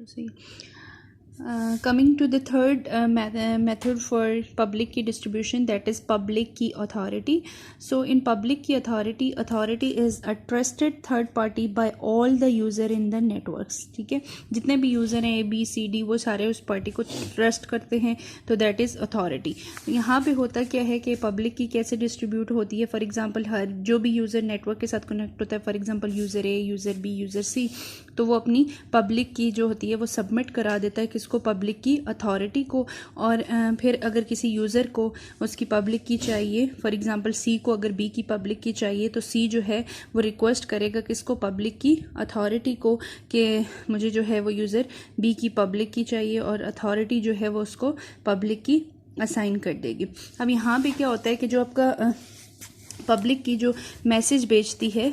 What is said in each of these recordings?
सही। Coming to the third method for public key distribution, that is public key authority. So in public key authority, authority is a trusted third party by all the user in the networks. ठीक है, जितने भी user हैं ABCD वो सारे उस party को trust करते हैं, तो दैट इज़ अथॉरिटी. यहाँ पे होता क्या है कि पब्लिक की कैसे डिस्ट्रीब्यूट होती है. फॉर एग्जांपल हर जो भी यूज़र नेटवर्क के साथ कनेक्ट होता है, for example user A, user B, user C, तो वो अपनी पब्लिक की जो होती है वो सबमिट करा देता है किसको, पब्लिक की अथॉरिटी को. और फिर अगर किसी यूज़र को उसकी पब्लिक की चाहिए, फॉर एग्जांपल C को अगर B की पब्लिक की चाहिए, तो C जो है वो रिक्वेस्ट करेगा किसको, पब्लिक की अथॉरिटी को, कि मुझे जो है वो यूज़र B की पब्लिक की चाहिए, और अथॉरिटी जो है वो उसको पब्लिक की असाइन कर देगी. अब यहाँ पे क्या होता है कि जो आपका पब्लिक की जो मैसेज भेजती है,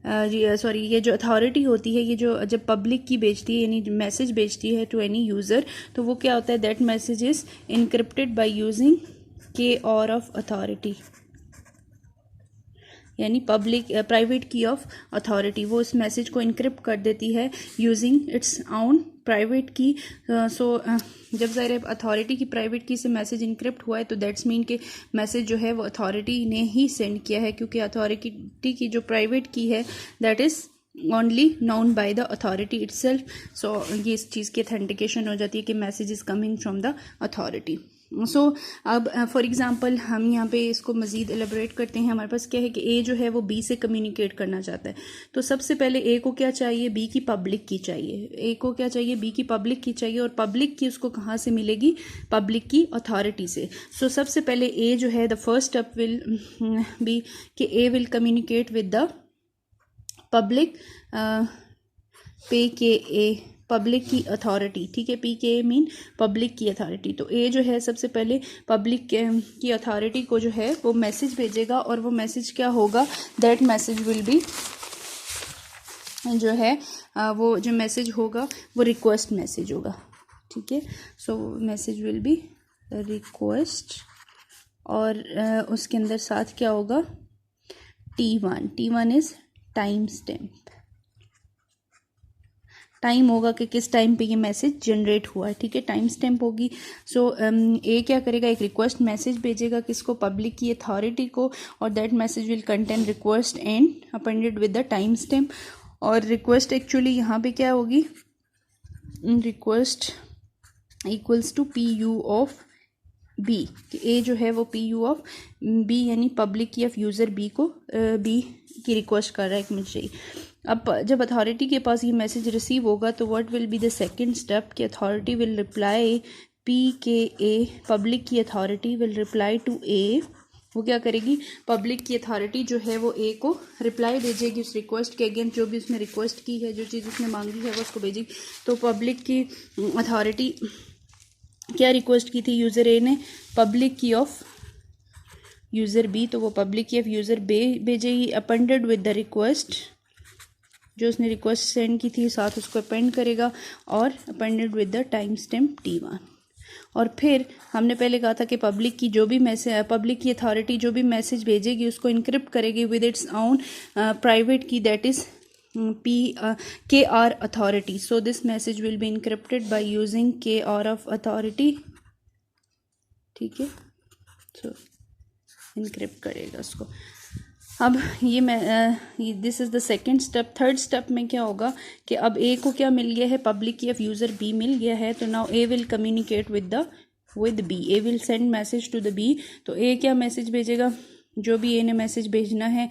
ये जो अथॉरिटी होती है, ये जो जब पब्लिक की भेजती है यानी मैसेज भेजती है टू एनी यूज़र, तो वो क्या होता है, that message is encrypted by using KOR of authority, यानी पब्लिक प्राइवेट की ऑफ अथॉरिटी. वो इस मैसेज को इनक्रिप्ट कर देती है यूजिंग इट्स ऑन प्राइवेट की. सो जब ज़ाहिर अथॉरिटी की प्राइवेट की से मैसेज इनक्रिप्ट हुआ है, तो दैट्स मीन के मैसेज जो है वो अथॉरिटी ने ही सेंड किया है, क्योंकि अथॉरिटी की जो प्राइवेट की है that is only known by the authority itself. So ये इस चीज़ की अथेंटिकेशन हो जाती है कि message is coming from the authority. So अब फॉर एग्ज़ाम्पल हम यहाँ पे इसको मज़ीद एलेबरेट करते हैं. हमारे पास क्या है कि A जो है वो B से कम्युनिकेट करना चाहता है, तो सबसे पहले A को क्या चाहिए, B की पब्लिक की चाहिए. A को क्या चाहिए, B की पब्लिक की चाहिए, और पब्लिक की उसको कहाँ से मिलेगी, पब्लिक की अथॉरिटी से. सो सबसे पहले A जो है, the first step will B कि A will communicate with the public PKA, public key authority. ठीक है, PKA mean public key authority. तो A जो है सबसे पहले पब्लिक की अथॉरिटी को जो है वो मैसेज भेजेगा, और वो मैसेज क्या होगा, दैट मैसेज विल बी जो है वो जो मैसेज होगा वो रिक्वेस्ट मैसेज होगा. ठीक है, सो मैसेज विल बी रिक्वेस्ट, और उसके अंदर साथ क्या होगा, T1 is time stamp. Time होगा कि किस टाइम पे ये मैसेज जनरेट हुआ है. ठीक है, टाइम स्टैम्प होगी. सो A क्या करेगा, एक रिक्वेस्ट मैसेज भेजेगा किसको, पब्लिक की अथॉरिटी को, और that message will contain request and appended with the time stamp. और रिक्वेस्ट एक्चुअली यहाँ पे क्या होगी, request equals to PU of B, कि A जो है वो PU ऑफ B यानी public key of user B को B की रिक्वेस्ट कर रहा है. एक मिनट चाहिए. अब जब अथॉरिटी के पास ये मैसेज रिसीव होगा, तो what will be the second step, कि authority will reply PKA, public key authority will reply to A. वो क्या करेगी, पब्लिक की अथॉरिटी जो है वो A को रिप्लाई भेजेगी उस रिक्वेस्ट के अगेंस्ट, जो भी उसने रिक्वेस्ट की है, जो चीज़ उसने मांगी है वो उसको भेजेगी. तो पब्लिक की अथॉरिटी क्या रिक्वेस्ट की थी यूज़र A ने, public key of user B, तो वो public key of user B भेजेगी अपेंडेड विद द रिक्वेस्ट, जो उसने रिक्वेस्ट सेंड की थी साथ उसको अपेंड करेगा, और appended with the time stamp T1. और फिर हमने पहले कहा था कि पब्लिक की जो भी मैसेज, पब्लिक की अथॉरिटी जो भी मैसेज भेजेगी उसको इनक्रिप्ट करेगी विद इट्स ओन प्राइवेट की, that is KR authority. So this message will be encrypted by using KR of authority. ठीक है, so इनक्रिप्ट करेगा उसको. अब ये this is the second step. Third step में क्या होगा कि अब A को क्या मिल गया है, public key of user B मिल गया है, तो now A will communicate with B. A will send message to the B. तो A क्या मैसेज भेजेगा, जो भी A ने मैसेज भेजना है,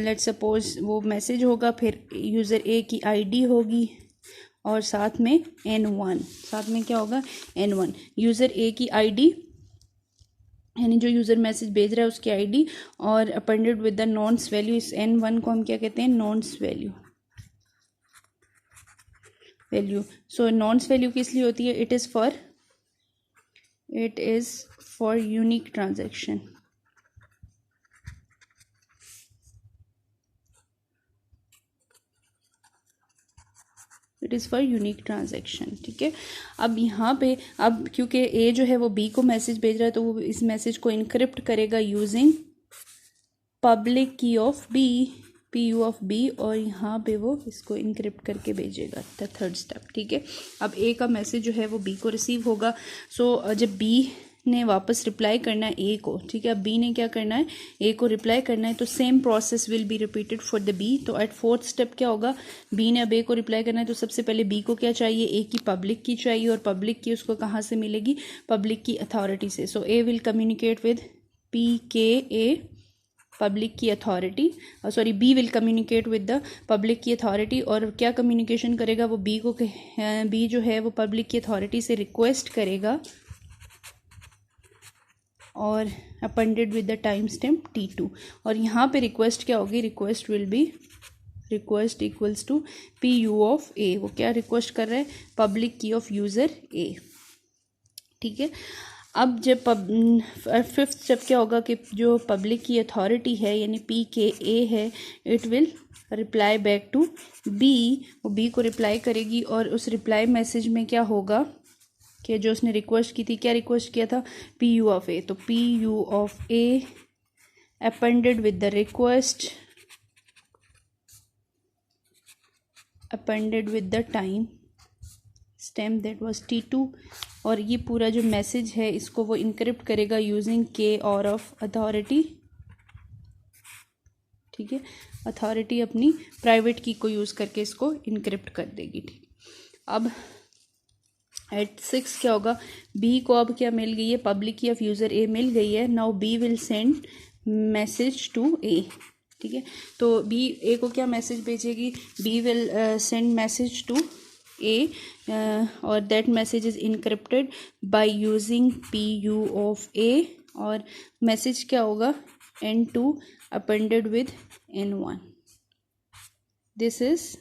लेट सपोज वो मैसेज होगा, फिर यूज़र A की ID होगी, और साथ में N1, साथ में क्या होगा, N1 यूज़र A की ID, यानी जो यूज़र मैसेज भेज रहा है उसकी ID, और अपेंडेड विद द नॉन्स वैल्यू. इस N1 को हम क्या कहते हैं, नॉन्स वैल्यू. सो नॉन्स वैल्यू किस लिए होती है, it is for unique transaction. It is for unique transaction. ठीक है, अब यहाँ पे अब क्योंकि A जो है वो B को मैसेज भेज रहा है, तो वो इस मैसेज को इनक्रिप्ट करेगा using public key of B, PU of B और यहाँ पे वो इसको इनक्रिप्ट करके भेजेगा, द थर्ड स्टेप। ठीक है, अब A का मैसेज जो है वो B को रिसीव होगा। सो जब B ने वापस रिप्लाई करना है A को, ठीक है, अब B ने क्या करना है, A को रिप्लाई करना है, तो same process will be repeated for the B। तो एट फोर्थ स्टेप क्या होगा, B ने अब A को रिप्लाई करना है, तो सबसे पहले B को क्या चाहिए, A की पब्लिक की चाहिए, और पब्लिक की उसको कहाँ से मिलेगी, पब्लिक की अथॉरिटी से। So A will communicate with PKA, public key authority, sorry B will communicate with the public key authority, और क्या कम्युनिकेशन करेगा वो, B जो है वो पब्लिक की अथॉरिटी से रिक्वेस्ट करेगा और appended with the time stamp T2। और यहाँ पे रिक्वेस्ट क्या होगी, request will be request equals to PU of A। वो क्या रिक्वेस्ट कर रहा है, public key of user A। ठीक है, अब जब फिफ्थ स्टेप क्या होगा कि जो पब्लिक की अथॉरिटी है यानी PKA है, it will reply back to B। वो B को रिप्लाई करेगी, और उस रिप्लाई मैसेज में क्या होगा कि जो उसने रिक्वेस्ट की थी, क्या रिक्वेस्ट किया था, PU ऑफ A। तो PU of A appended with the request appended with the time stamp that was T2। और ये पूरा जो मैसेज है इसको वो इनक्रिप्ट करेगा यूजिंग K और ऑफ अथॉरिटी। ठीक है, अथॉरिटी अपनी प्राइवेट की को यूज़ करके इसको इनक्रिप्ट कर देगी। ठीक, अब एट 6 क्या होगा, B को अब क्या मिल गई है, public key of user A मिल गई है। Now B will send message to A। ठीक है, तो B A को क्या मैसेज भेजेगी, B will send message to A और that message is encrypted by using PU of A। और मैसेज क्या होगा, N2 appended with N1। This is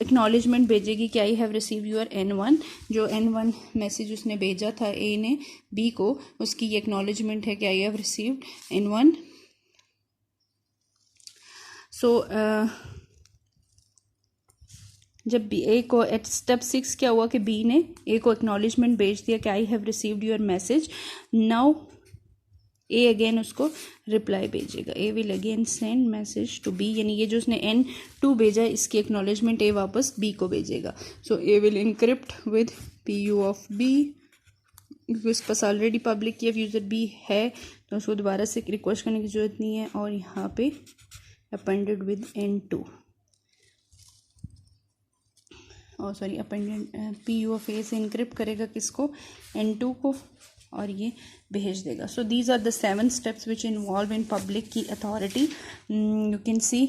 acknowledgement भेजेगी कि I have receive your N1। जो N1 मैसेज उसने भेजा था A ने B को, उसकी ये एक्नॉलेजमेंट है कि आई हैव रिसीव्ड N1। सो जब A को एट स्टेप 6 क्या हुआ कि B ने A को एक्नॉलेजमेंट भेज दिया कि I have received your message. Now A again उसको रिप्लाई भेजेगा, A will again send message to B, यानी ये जो उसने N2 भेजा इसकी एक्नॉलेजमेंट A वापस B को भेजेगा। सो A will encrypt with PU of B। उसके पास already public key of user B है, तो उसको दोबारा से रिक्वेस्ट करने की ज़रूरत नहीं है। और यहाँ पे अपेंडेड विद N2, और sorry appended PU of A से इनक्रिप्ट करेगा किसको, N2 को, और ये भेज देगा। So these are the 7 steps which involve in public key authority. You can see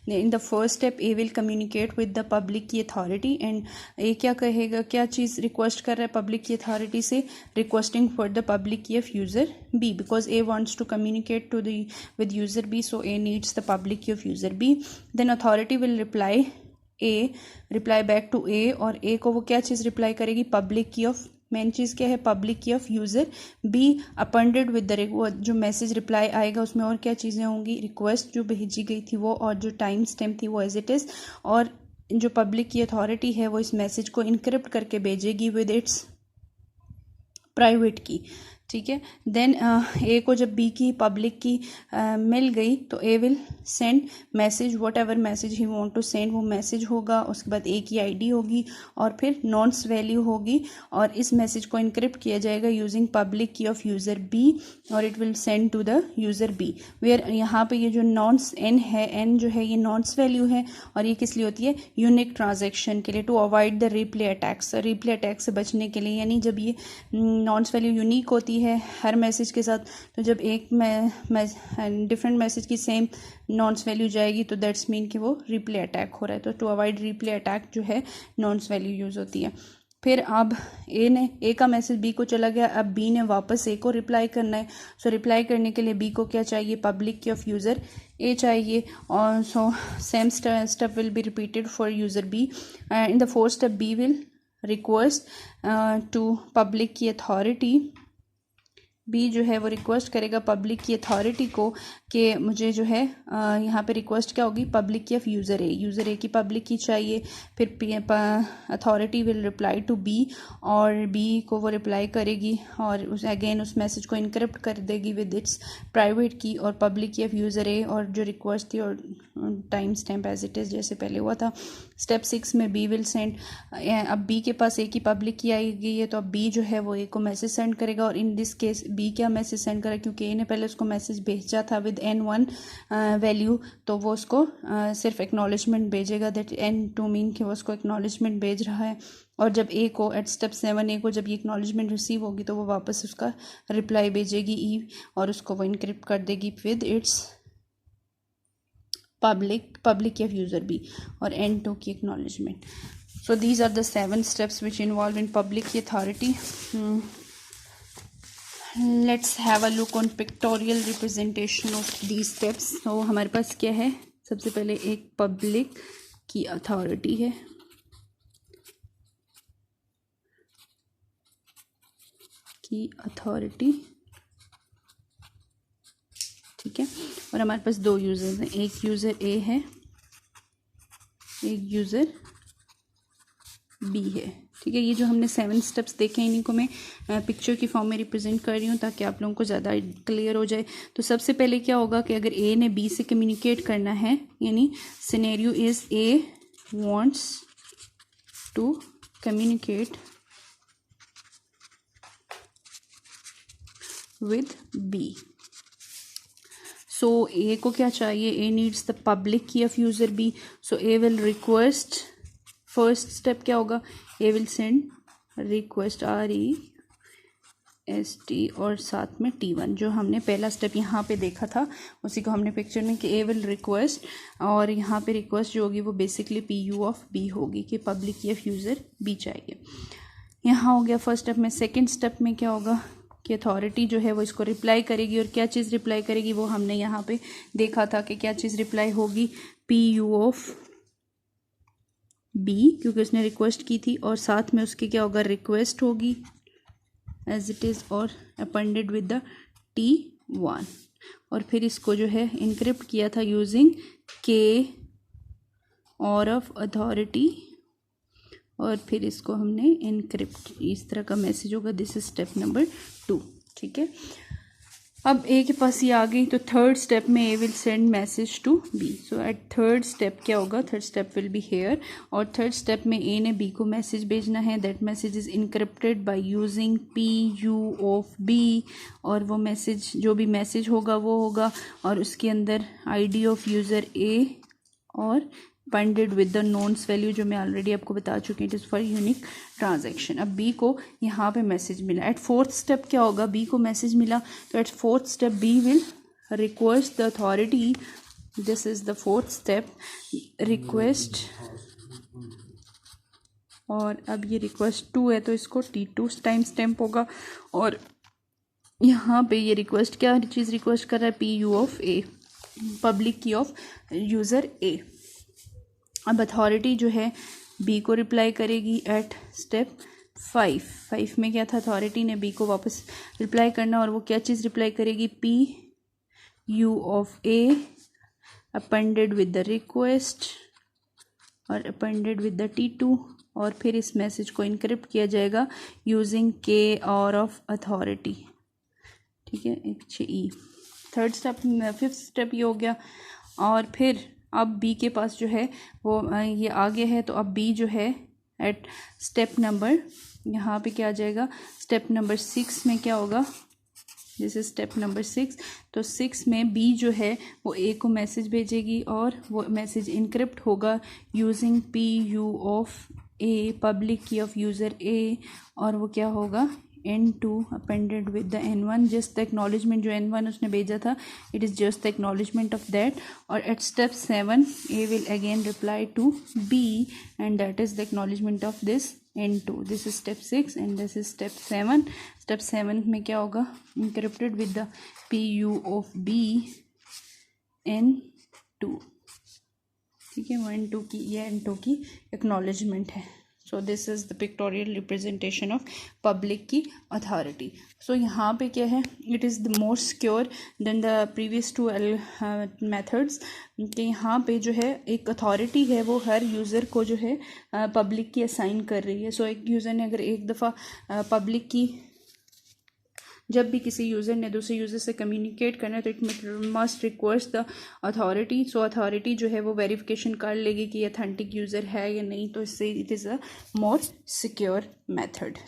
in the first step A will communicate with the public key authority, and A क्या कहेगा, क्या चीज़ रिक्वेस्ट कर रहा है पब्लिक की अथॉरिटी से, requesting for the public key of user B, because A wants to communicate to the with user B, so A needs the public key of user B. Then authority will reply back to A, और A को वो क्या चीज़ reply करेगी, public key of, main चीज़ क्या है, public key of user B appended with the, जो message reply आएगा उसमें और क्या चीज़ें होंगी, रिक्वेस्ट जो भेजी गई थी वो, और जो टाइम स्टैम्प थी वो एज इट इज़, और जो पब्लिक की अथॉरिटी है वो इस मैसेज को इनक्रिप्ट करके भेजेगी विद इट्स प्राइवेट की। ठीक है, देन A को जब B की पब्लिक की मिल गई तो A will send message, whatever message he want to send, वो मैसेज होगा, उसके बाद A की ID होगी और फिर नॉन्स वैल्यू होगी, और इस मैसेज को इनक्रिप्ट किया जाएगा using public key of user B, और it will send to the user B, where यहाँ पे ये जो नॉन्स N है, N जो है ये नॉन्स वैल्यू है, और ये किस लिए होती है, यूनिक ट्रांजेक्शन के लिए, to avoid the replay attacks, replay attack से बचने के लिए। यानी जब ये नॉन्स वैल्यू यूनिक होती है हर मैसेज के साथ, तो जब एक डिफरेंट मैसेज की सेम नॉन्स वैल्यू जाएगी तो दैट्स मीन कि वो रिप्ले अटैक हो रहा है, तो टू अवॉइड रिप्ले अटैक जो है नॉन्स वैल्यू यूज़ होती है। फिर अब A का मैसेज B को चला गया, अब B ने वापस A को रिप्लाई करना है। सो रिप्लाई करने के लिए B को क्या चाहिए, public key of user A चाहिए, और so same step will be repeated for user B। In the fourth step B will request to public key authority B जो है वो रिक्वेस्ट करेगा पब्लिक की अथॉरिटी को कि मुझे जो है यहाँ पे रिक्वेस्ट क्या होगी, पब्लिक की ऑफ यूज़र ए की पब्लिक की चाहिए। फिर authority will reply to B, और बी को वो रिप्लाई करेगी और उस अगेन उस मैसेज को इनक्रिप्ट कर देगी विद इट्स प्राइवेट की और public key of user A, और जो रिक्वेस्ट थी और time stamp as it is जैसे पहले हुआ था। स्टेप 6 में बी विल सेंड, अब बी के पास ए की पब्लिक की आई गई है तो अब बी जो है वो ए को मैसेज सेंड करेगा, और इन दिस केस बी क्या मैसेज सेंड करेगा, क्योंकि ए ने पहले उसको मैसेज भेजा था विद N1 वैल्यू, तो वो उसको सिर्फ एक्नॉलेजमेंट भेजेगा, दैट N2 मीन कि वो उसको एक्नॉलेजमेंट भेज रहा है। और जब ए को एट स्टेप 7 ए को जब ये एक्नॉलेजमेंट रिसीव होगी तो वो वापस उसका रिप्लाई भेजेगी ई, और उसको वो इनक्रिप्ट कर देगी with its public of user B और N2 की acknowledgement. So these are the 7 steps which involve in public key authority. Let's have a look on pictorial representation of these steps. So हमारे पास क्या है, सबसे पहले एक पब्लिक की अथॉरिटी है, ठीक है, और हमारे पास दो यूज़र्स हैं, एक यूज़र ए है, एक यूज़र बी है, ठीक है। ये जो हमने 7 स्टेप्स देखे हैं इन्हीं को मैं पिक्चर की फॉर्म में रिप्रेजेंट कर रही हूँ ताकि आप लोगों को ज़्यादा क्लियर हो जाए। तो सबसे पहले क्या होगा कि अगर ए ने बी से कम्युनिकेट करना है, यानी scenario is A wants to communicate with B, so A को क्या चाहिए, A needs the public key of user B, so A will request, first step क्या होगा, A will send request REST और साथ में T1, जो हमने पहला स्टेप यहाँ पे देखा था उसी को हमने पिक्चर में कि ए विल रिक्वेस्ट, और यहाँ पे रिक्वेस्ट जो होगी वो बेसिकली PU ऑफ बी होगी कि public key of user B चाहिए। यहाँ हो गया फर्स्ट स्टेप में। सेकेंड स्टेप में क्या होगा कि अथॉरिटी जो है वो इसको रिप्लाई करेगी, और क्या चीज़ रिप्लाई करेगी वो हमने यहाँ पे देखा था कि क्या चीज़ रिप्लाई होगी, PU ऑफ बी, क्योंकि उसने रिक्वेस्ट की थी, और साथ में उसकी क्या होगा, रिक्वेस्ट होगी एज इट इज़ और अपेंडेड विद द T1, और फिर इसको जो है इनक्रिप्ट किया था यूजिंग K और ऑफ अथॉरिटी, और फिर इसको हमने इनक्रिप्ट, इस तरह का मैसेज होगा, दिस इज स्टेप नंबर 2, ठीक है। अब ए के पास ये आ गई तो थर्ड स्टेप में A will send message to B, so at third step क्या होगा, third step will be here, और थर्ड स्टेप में ए ने बी को मैसेज भेजना है, that message is encrypted by using PU of B, और वो मैसेज जो भी मैसेज होगा वो होगा, और उसके अंदर ID ऑफ यूज़र ए और बंडेड विद द नोन्स वैल्यू जो मैं ऑलरेडी आपको बता चुकी हूँ, it is for unique transaction. अब बी को यहाँ पे मैसेज मिला, एट फोर्थ स्टेप क्या होगा, बी को मैसेज मिला तो at fourth step B will request the authority, this is the fourth step, request, और अब ये रिक्वेस्ट 2 है तो इसको T2 टाइम स्टैम्प होगा, और यहाँ पे ये रिक्वेस्ट क्या चीज़ रिक्वेस्ट कर रहा है, PU of A, public key of user ए। अब अथॉरिटी जो है बी को रिप्लाई करेगी एट स्टेप 5 में क्या था, अथॉरिटी ने बी को वापस रिप्लाई करना, और वो क्या चीज़ रिप्लाई करेगी, PU of A appended with the request और अपेंडेड विद द T2, और फिर इस मैसेज को इनक्रिप्ट किया जाएगा यूजिंग K और ऑफ अथॉरिटी, ठीक है, E। Third step, fifth step ये हो गया, और फिर अब बी के पास जो है वो ये आगे है, तो अब बी जो है एट स्टेप नंबर, यहाँ पे क्या आ जाएगा, स्टेप नंबर 6 में क्या होगा, दिस इज स्टेप नंबर 6, तो 6 में बी जो है वो ए को मैसेज भेजेगी, और वो मैसेज इनक्रिप्ट होगा using PU of A, public key of user A, और वो क्या होगा, N2 appended with the N1, just the acknowledgement जो N1 उसने भेजा था, it is just the acknowledgement of that, और at step 7 A will again reply to B, and that is the acknowledgement of this N2, this is step 6 and this is step 7। Step 7 में क्या होगा, encrypted with the PU of B N2, ठीक है, वो N2 की, ये N2 की acknowledgement है, so this is the pictorial representation of public key authority. So यहाँ पे क्या है, it is the more secure than the previous two methods. कि यहाँ पे जो है एक अथॉरिटी है वो हर यूज़र को जो है पब्लिक की असाइन कर रही है. सो एक यूज़र ने अगर एक दफ़ा पब्लिक की, जब भी किसी यूज़र ने दूसरे यूज़र से कम्युनिकेट करना है तो it must request the authority. So authority जो है वो वेरिफिकेशन कर लेगी कि अथेंटिक यूज़र है या नहीं. तो इससे it is a more secure method.